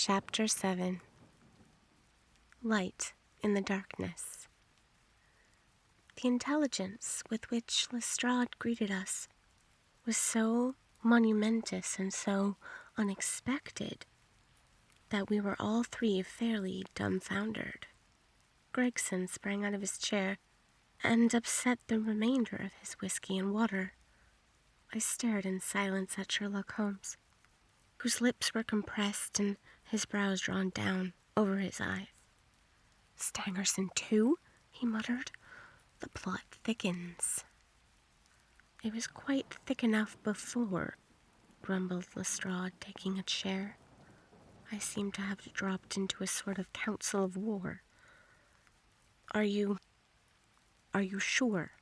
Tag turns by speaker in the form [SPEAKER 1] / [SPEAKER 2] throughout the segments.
[SPEAKER 1] Chapter 7. Light in the Darkness. The intelligence with which Lestrade greeted us was so monumentous and so unexpected that we were all three fairly dumbfoundered. Gregson sprang out of his chair and upset the remainder of his whiskey and water. I stared in silence at Sherlock Holmes, whose lips were compressed and his brows drawn down over his eyes. "Stangerson too?" he muttered. "The plot thickens." "It was quite thick enough before," grumbled Lestrade, taking a chair. I seemed to have dropped into a sort of council of war. Are you sure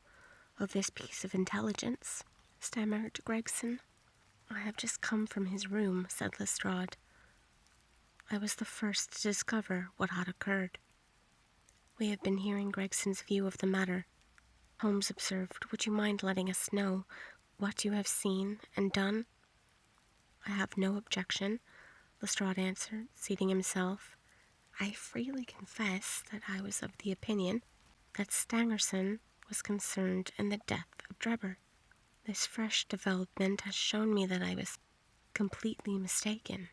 [SPEAKER 1] of this piece of intelligence?" stammered Gregson. "I have just come from his room," said Lestrade. I was the first to discover what had occurred. "We have been hearing Gregson's view of the matter," Holmes observed. "Would you mind letting us know what you have seen and done?" "I have no objection," Lestrade answered, seating himself. "I freely confess that I was of the opinion that Stangerson was concerned in the death of Drebber. This fresh development has shown me that I was completely mistaken.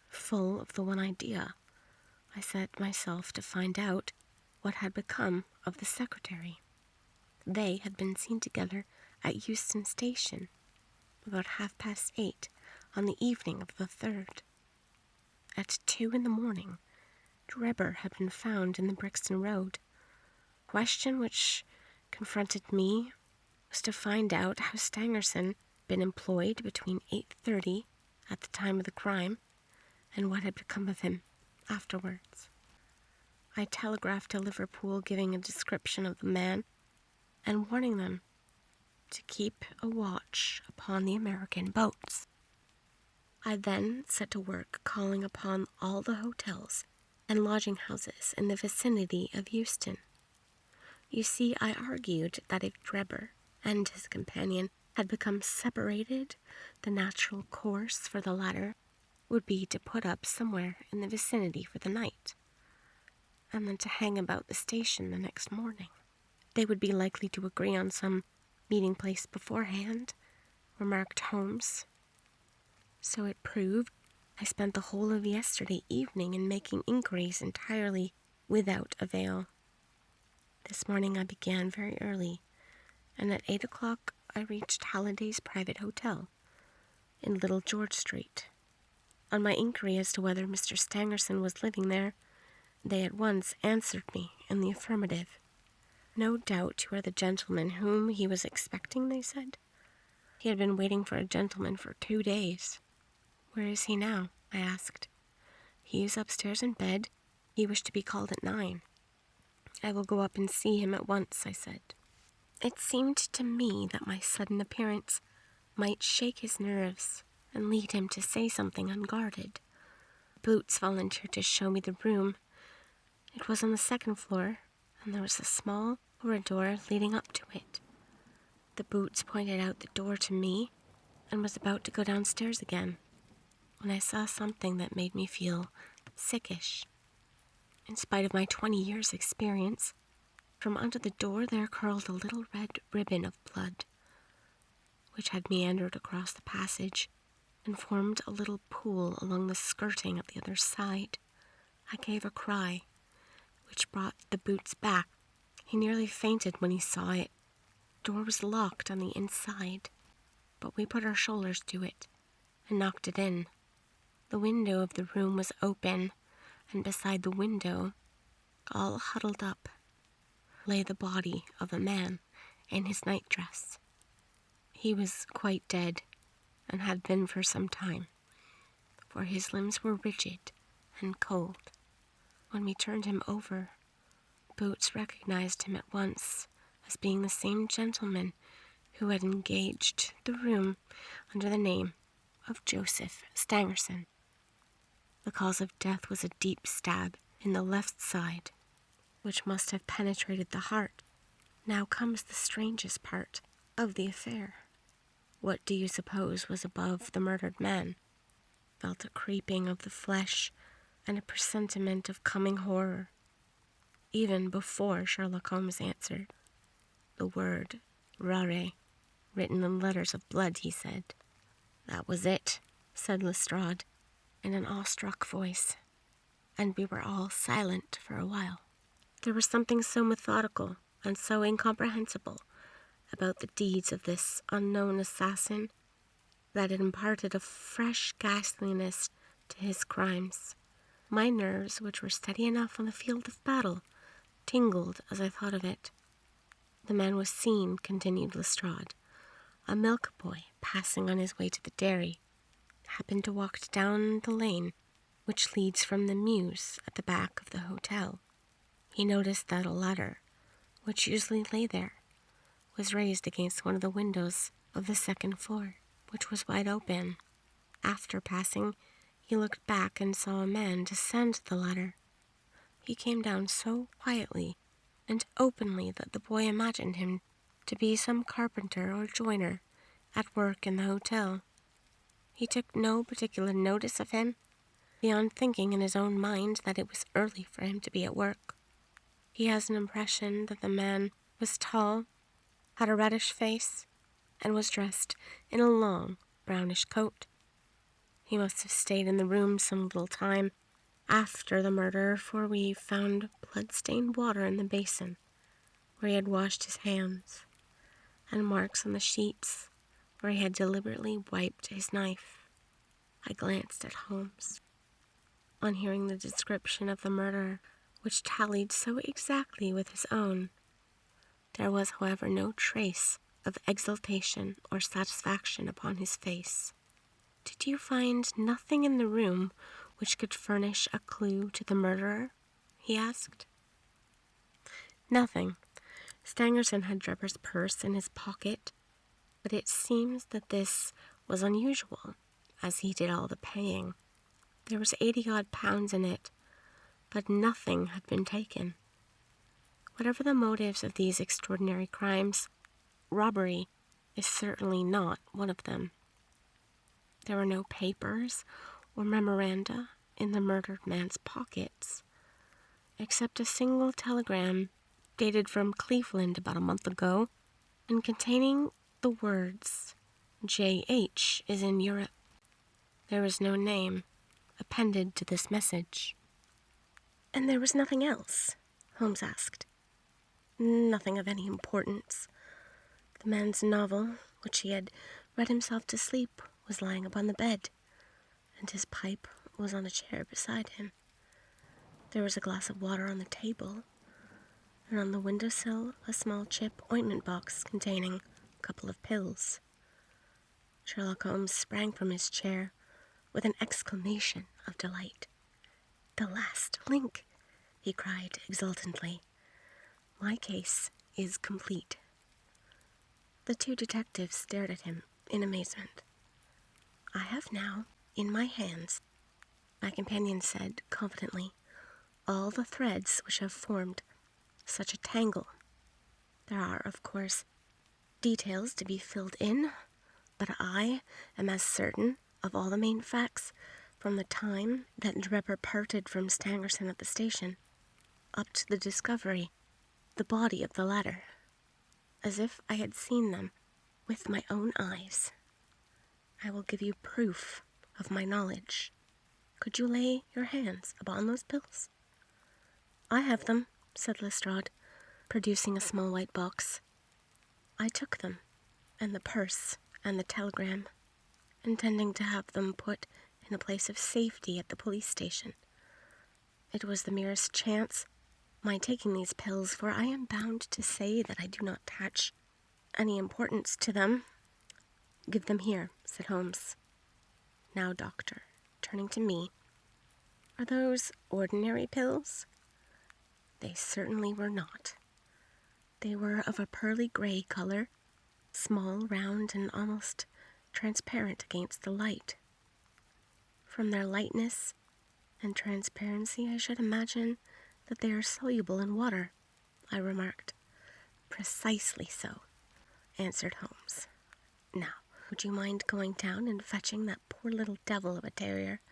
[SPEAKER 1] Full of the one idea, I set myself to find out what had become of the secretary. They had been seen together at Euston Station about 8:30 on the evening of the 3rd. At 2 a.m, Drebber had been found in the Brixton Road. The question which confronted me was to find out how Stangerson had been employed between 8:30 at the time of the crime and what had become of him afterwards. I telegraphed to Liverpool giving a description of the man and warning them to keep a watch upon the American boats. I then set to work calling upon all the hotels and lodging houses in the vicinity of Euston. You see, I argued that if Drebber and his companion had become separated, the natural course for the latter would be to put up somewhere in the vicinity for the night, and then to hang about the station the next morning. They would be likely to agree on some meeting place beforehand, remarked Holmes. So it proved. I spent the whole of yesterday evening in making inquiries entirely without avail. This morning I began very early, and at 8 o'clock I reached Halliday's private hotel in Little George Street. On my inquiry as to whether Mr. Stangerson was living there, they at once answered me in the affirmative. "No doubt you are the gentleman whom he was expecting," they said. "He had been waiting for a gentleman for 2 days. "Where is he now?" I asked. "He is upstairs in bed. He wished to be called at 9. "I will go up and see him at once," I said. It seemed to me that my sudden appearance might shake his nerves and lead him to say something unguarded. Boots volunteered to show me the room. It was on the 2nd floor, and there was a small corridor leading up to it. The Boots pointed out the door to me and was about to go downstairs again, when I saw something that made me feel sickish. In spite of my 20 years' experience, from under the door there curled a little red ribbon of blood, which had meandered across the passage and formed a little pool along the skirting at the other side. I gave a cry, which brought the Boots back. He nearly fainted when he saw it. The door was locked on the inside, but we put our shoulders to it and knocked it in. The window of the room was open, and beside the window, all huddled up, lay the body of a man in his nightdress. He was quite dead, and had been for some time, for his limbs were rigid and cold. When we turned him over, Boots recognized him at once as being the same gentleman who had engaged the room under the name of Joseph Stangerson. The cause of death was a deep stab in the left side, which must have penetrated the heart. Now comes the strangest part of the affair. What do you suppose was above the murdered man? felt a creeping of the flesh and a presentiment of coming horror. Even before Sherlock Holmes answered, the word rare, written in letters of blood, he said. "That was it," said Lestrade, in an awestruck voice, and we were all silent for a while. There was something so methodical and so incomprehensible about the deeds of this unknown assassin that it imparted a fresh ghastliness to his crimes. My nerves, which were steady enough on the field of battle, tingled as I thought of it. "The man was seen," continued Lestrade. "A milk boy, passing on his way to the dairy, happened to walk down the lane which leads from the mews at the back of the hotel. He noticed that a ladder, which usually lay there, was raised against one of the windows of the second floor, which was wide open. After passing, he looked back and saw a man descend the ladder. He came down so quietly and openly that the boy imagined him to be some carpenter or joiner at work in the hotel. He took no particular notice of him, beyond thinking in his own mind that it was early for him to be at work. He has an impression that the man was tall, had a reddish face, and was dressed in a long brownish coat. He must have stayed in the room some little time after the murder, for we found blood-stained water in the basin where he had washed his hands, and marks on the sheets where he had deliberately wiped his knife." I glanced at Holmes. On hearing the description of the murder, which tallied so exactly with his own, there was, however, no trace of exultation or satisfaction upon his face. "Did you find nothing in the room which could furnish a clue to the murderer?" he asked. "Nothing. Stangerson had Drebber's purse in his pocket, but it seems that this was unusual, as he did all the paying. There was 80-odd pounds in it, but nothing had been taken. Whatever the motives of these extraordinary crimes, robbery is certainly not one of them. There were no papers or memoranda in the murdered man's pockets, except a single telegram dated from Cleveland about a month ago, and containing the words, 'J.H. is in Europe.' There was no name appended to this message." "And there was nothing else?" Holmes asked. "Nothing of any importance. The man's novel, which he had read himself to sleep, was lying upon the bed, and his pipe was on a chair beside him. There was a glass of water on the table, and on the windowsill a small chip ointment box containing a couple of pills." Sherlock Holmes sprang from his chair with an exclamation of delight. "The last link!" he cried exultantly. "My case is complete." The two detectives stared at him in amazement. "I have now in my hands," my companion said confidently, "all the threads which have formed such a tangle. There are, of course, details to be filled in, but I am as certain of all the main facts from the time that Drebber parted from Stangerson at the station up to the discovery, the body of the latter, as if I had seen them with my own eyes. I will give you proof of my knowledge. Could you lay your hands upon those pills?" "I have them," said Lestrade, producing a small white box. I took them, and the purse, and the telegram, intending to have them put in a place of safety at the police station. It was the merest chance, my taking these pills, for I am bound to say that I do not attach any importance to them. "Give them here," said Holmes. "Now, doctor," turning to me, "are those ordinary pills?" They certainly were not. They were of a pearly gray color, small, round, and almost transparent against the light. From their lightness and transparency, I should imagine that they are soluble in water, I remarked. "Precisely so," answered Holmes. "Now, would would you mind going down and fetching that poor little devil of a terrier,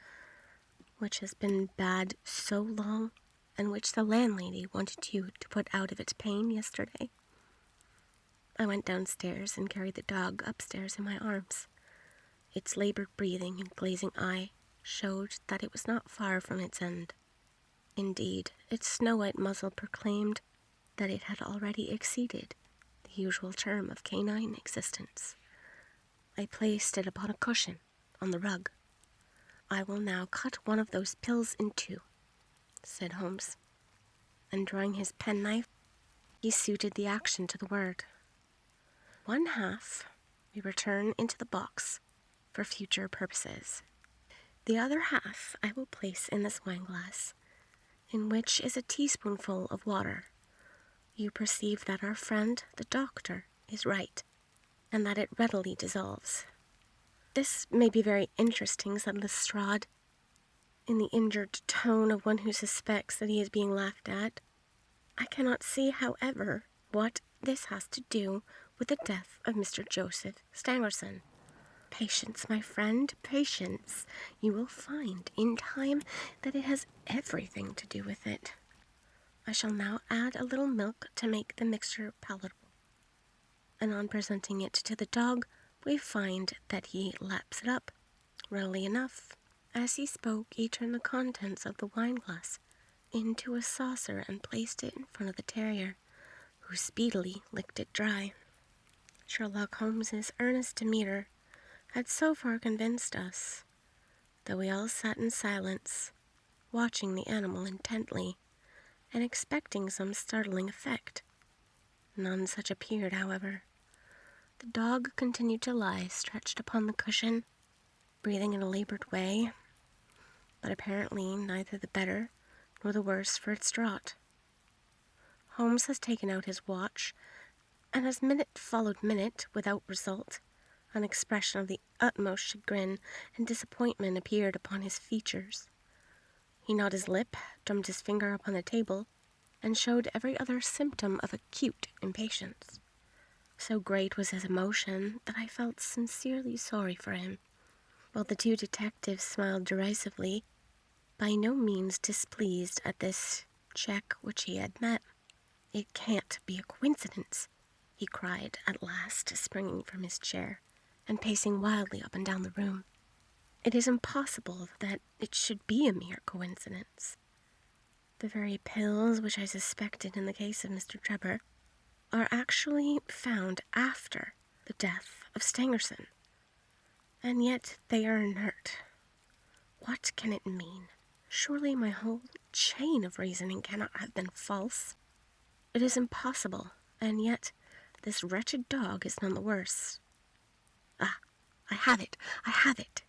[SPEAKER 1] which has been bad so long, and which the landlady wanted you to put out of its pain yesterday?" I went downstairs and carried the dog upstairs in my arms. Its labored breathing and glazing eye showed that it was not far from its end. Indeed, its snow-white muzzle proclaimed that it had already exceeded the usual term of canine existence. I placed it upon a cushion on the rug. "I will now cut one of those pills in two," said Holmes, and drawing his penknife, he suited the action to the word. "One half we return into the box for future purposes. The other half I will place in this wineglass, in which is a teaspoonful of water. You perceive that our friend, the doctor, is right, and that it readily dissolves." "This may be very interesting," said Lestrade, in the injured tone of one who suspects that he is being laughed at. "I cannot see, however, what this has to do with the death of Mr. Joseph Stangerson." "Patience, my friend, patience. You will find in time that it has everything to do with it. I shall now add a little milk to make the mixture palatable." And on presenting it to the dog, we find that he laps it up readily enough. As he spoke, he turned the contents of the wineglass into a saucer and placed it in front of the terrier, who speedily licked it dry. Sherlock Holmes's earnest demeanor had so far convinced us that we all sat in silence, watching the animal intently and expecting some startling effect. None such appeared, however. The dog continued to lie stretched upon the cushion, breathing in a labored way, but apparently neither the better nor the worse for its draught. Holmes has taken out his watch, and as minute followed minute without result, an expression of the utmost chagrin and disappointment appeared upon his features. He gnawed his lip, drummed his finger upon the table, and showed every other symptom of acute impatience. So great was his emotion that I felt sincerely sorry for him, while the two detectives smiled derisively, by no means displeased at this check which he had met. "It can't be a coincidence," he cried at last, springing from his chair and pacing wildly up and down the room. "It is impossible that it should be a mere coincidence. The very pills which I suspected in the case of Mr. Trevor are actually found after the death of Stangerson, and yet they are inert. What can it mean? Surely my whole chain of reasoning cannot have been false. It is impossible, and yet this wretched dog is none the worse. Ah, I have it! I have it!"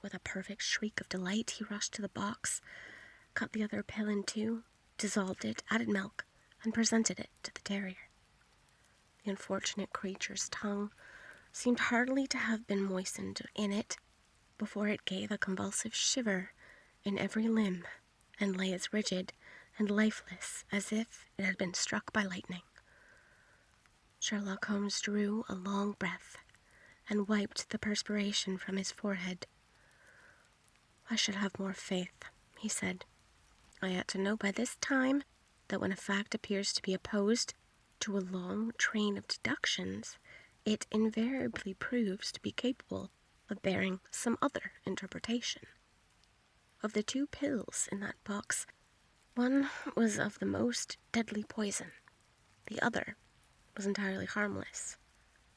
[SPEAKER 1] With a perfect shriek of delight, he rushed to the box, cut the other pill in two, dissolved it, added milk, and presented it to the terrier. The unfortunate creature's tongue seemed hardly to have been moistened in it before it gave a convulsive shiver in every limb, and lay as rigid and lifeless as if it had been struck by lightning. Sherlock Holmes drew a long breath and wiped the perspiration from his forehead. "I should have more faith," he said. "I ought to know by this time that when a fact appears to be opposed to a long train of deductions, it invariably proves to be capable of bearing some other interpretation. Of the two pills in that box, one was of the most deadly poison. The other was entirely harmless.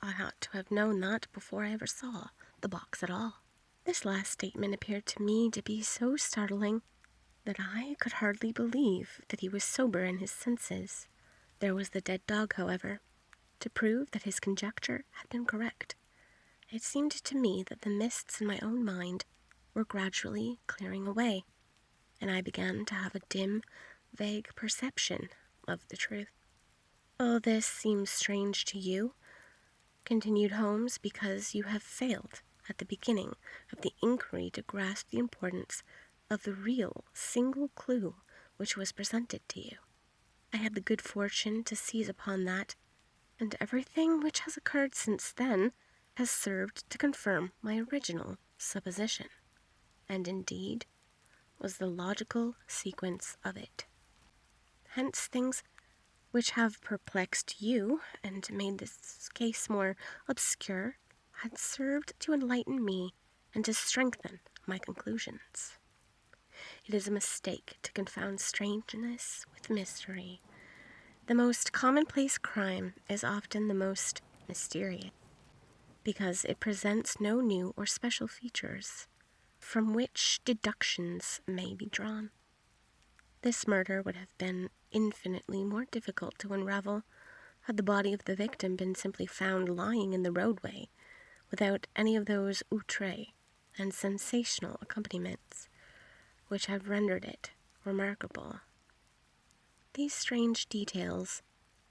[SPEAKER 1] I ought to have known that before I ever saw the box at all." This last statement appeared to me to be so startling that I could hardly believe that he was sober in his senses. There was the dead dog, however, to prove that his conjecture had been correct. It seemed to me that the mists in my own mind were gradually clearing away, and I began to have a dim, vague perception of the truth. "Oh, this seems strange to you," continued Holmes, "because you have failed at the beginning of the inquiry to grasp the importance of the real single clue which was presented to you. I had the good fortune to seize upon that, and everything which has occurred since then has served to confirm my original supposition, and indeed was the logical sequence of it. Hence things which have perplexed you and made this case more obscure had served to enlighten me and to strengthen my conclusions. It is a mistake to confound strangeness with mystery. The most commonplace crime is often the most mysterious, because it presents no new or special features from which deductions may be drawn. This murder would have been infinitely more difficult to unravel had the body of the victim been simply found lying in the roadway without any of those outre and sensational accompaniments which have rendered it remarkable. These strange details,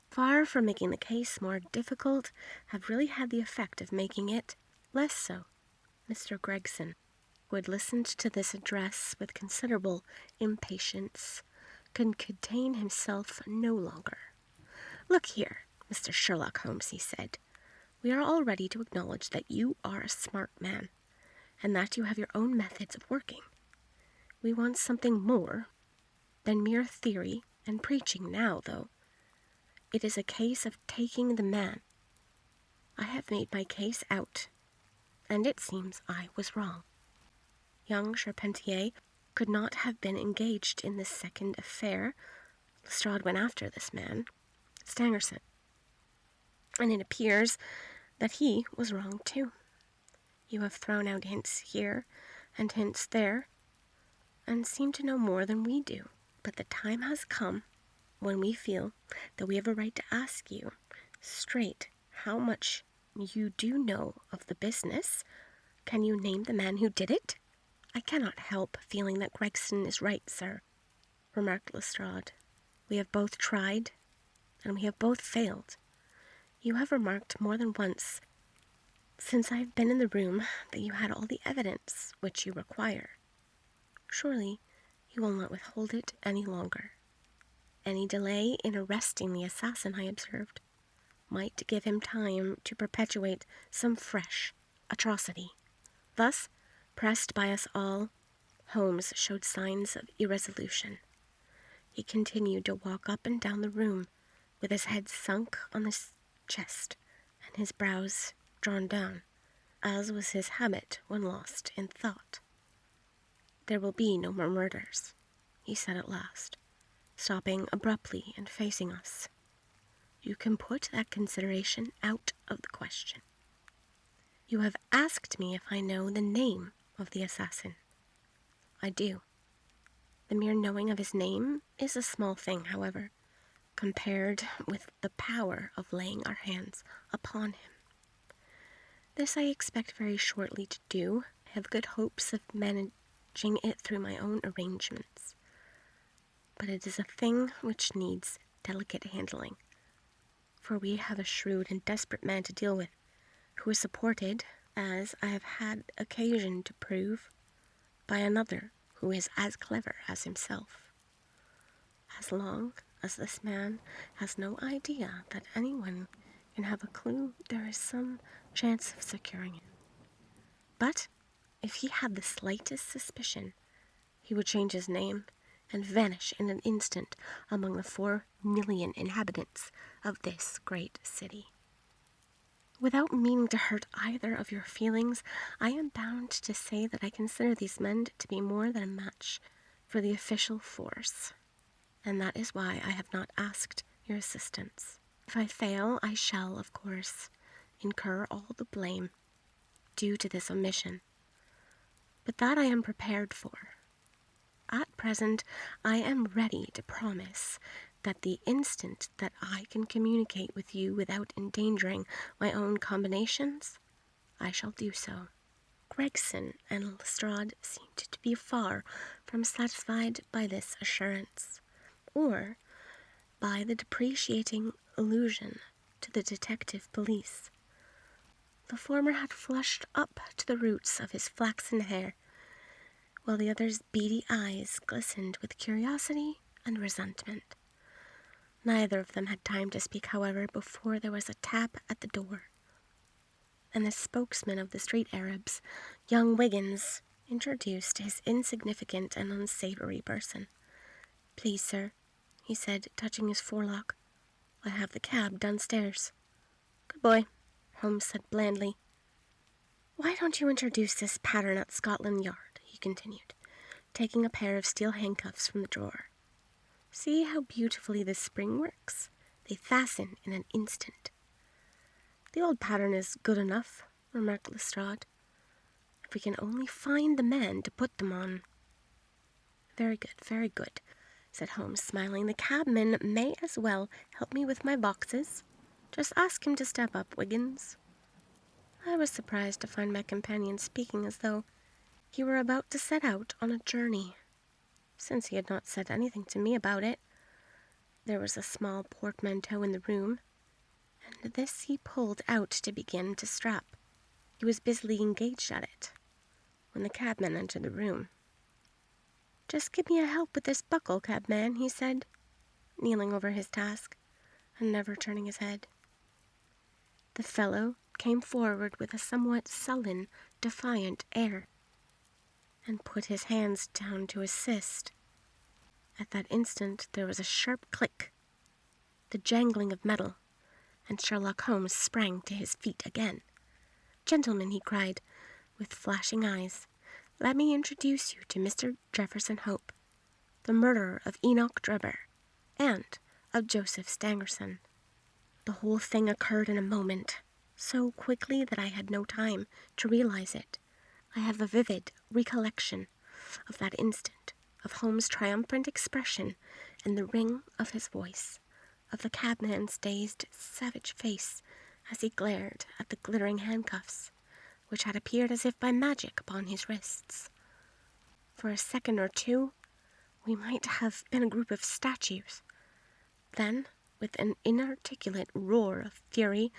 [SPEAKER 1] far from making the case more difficult, have really had the effect of making it less so. Mr. Gregson, who had listened to this address with considerable impatience, could contain himself no longer. "Look here, Mr. Sherlock Holmes," he said, "we are all ready to acknowledge that you are a smart man, and that you have your own methods of working. We want something more than mere theory and preaching now, though. It is a case of taking the man. I have made my case out, and it seems I was wrong. Young Charpentier could not have been engaged in this second affair. Lestrade went after this man, Stangerson, and it appears that he was wrong too. You have thrown out hints here and hints there, and seem to know more than we do. But the time has come when we feel that we have a right to ask you straight how much you do know of the business. Can you name the man who did it?" "I cannot help feeling that Gregson is right, sir," remarked Lestrade. "We have both tried, and we have both failed. You have remarked more than once, since I have been in the room, that you had all the evidence which you require. Surely you will not withhold it any longer. Any delay in arresting the assassin, I observed, might give him time to perpetuate some fresh atrocity." Thus, pressed by us all, Holmes showed signs of irresolution. He continued to walk up and down the room, with his head sunk on his chest and his brows drawn down, as was his habit when lost in thought. "There will be no more murders," he said at last, stopping abruptly and facing us. "You can put that consideration out of the question. You have asked me if I know the name of the assassin. I do. The mere knowing of his name is a small thing, however, compared with the power of laying our hands upon him. This I expect very shortly to do. I have good hopes of managing it through my own arrangements. But it is a thing which needs delicate handling, for we have a shrewd and desperate man to deal with, who is supported, as I have had occasion to prove, by another who is as clever as himself. As long as this man has no idea that anyone can have a clue, there is some chance of securing it. But if he had the slightest suspicion, he would change his name and vanish in an instant among the 4 million inhabitants of this great city. Without meaning to hurt either of your feelings, I am bound to say that I consider these men to be more than a match for the official force, and that is why I have not asked your assistance. If I fail, I shall, of course, incur all the blame due to this omission, but that I am prepared for. At present, I am ready to promise that the instant that I can communicate with you without endangering my own combinations, I shall do so." Gregson and Lestrade seemed to be far from satisfied by this assurance, or by the depreciating allusion to the detective police. The former had flushed up to the roots of his flaxen hair, while the other's beady eyes glistened with curiosity and resentment. Neither of them had time to speak, however, before there was a tap at the door. and the spokesman of the street Arabs, young Wiggins, introduced his insignificant and unsavory person. "Please, sir," he said, touching his forelock, "I have the cab downstairs." "Good boy," Holmes said blandly. "Why don't you introduce this pattern at Scotland Yard?" he continued, taking a pair of steel handcuffs from the drawer. "See how beautifully this spring works? They fasten in an instant." "The old pattern is good enough," remarked Lestrade, "if we can only find the man to put them on." Very good," said Holmes, smiling. "The cabman may as well help me with my boxes. Just ask him to step up, Wiggins." I was surprised to find my companion speaking as though he were about to set out on a journey, since he had not said anything to me about it. There was a small portmanteau in the room, and this he pulled out to begin to strap. He was busily engaged at it when the cabman entered the room. "Just give me a help with this buckle, cabman," he said, kneeling over his task and never turning his head. The fellow came forward with a somewhat sullen, defiant air, and put his hands down to assist. At that instant there was a sharp click, the jangling of metal, and Sherlock Holmes sprang to his feet again. "Gentlemen," he cried, with flashing eyes, "let me introduce you to Mr. Jefferson Hope, the murderer of Enoch Drebber, and of Joseph Stangerson." The whole thing occurred in a moment, so quickly that I had no time to realize it. I have a vivid recollection of that instant, of Holmes' triumphant expression and the ring of his voice, of the cabman's dazed, savage face as he glared at the glittering handcuffs, which had appeared as if by magic upon his wrists. For a second or two, we might have been a group of statues. Then, with an inarticulate roar of fury,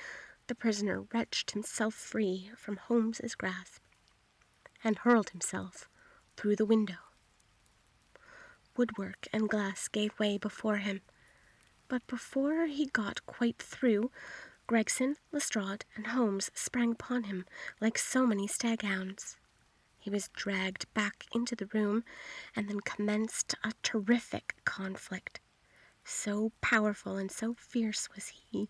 [SPEAKER 1] the prisoner wrenched himself free from Holmes's grasp and hurled himself through the window. Woodwork and glass gave way before him, but before he got quite through, Gregson, Lestrade, and Holmes sprang upon him like so many staghounds. He was dragged back into the room, and then commenced a terrific conflict. So powerful and so fierce was he,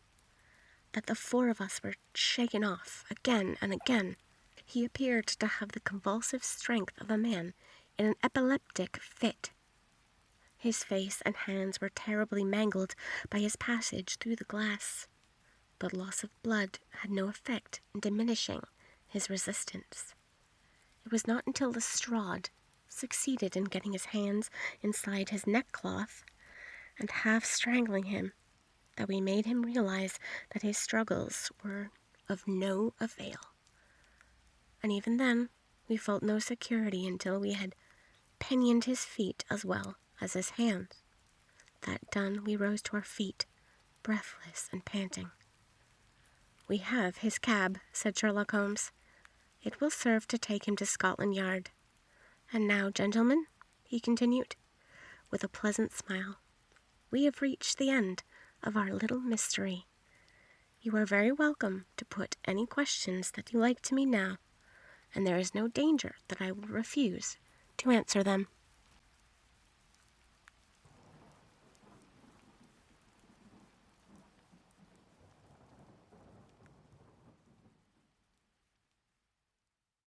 [SPEAKER 1] that the four of us were shaken off again and again. He appeared to have the convulsive strength of a man in an epileptic fit. His face and hands were terribly mangled by his passage through the glass, but loss of blood had no effect in diminishing his resistance. It was not until Lestrade succeeded in getting his hands inside his neckcloth and half strangling him that we made him realize that his struggles were of no avail. And even then, we felt no security until we had pinioned his feet as well as his hands. That done, we rose to our feet, breathless and panting. "We have his cab," said Sherlock Holmes. "It will serve to take him to Scotland Yard. And now, gentlemen," he continued, with a pleasant smile, "we have reached the end of our little mystery. You are very welcome to put any questions that you like to me now, and there is no danger that I will refuse to answer them."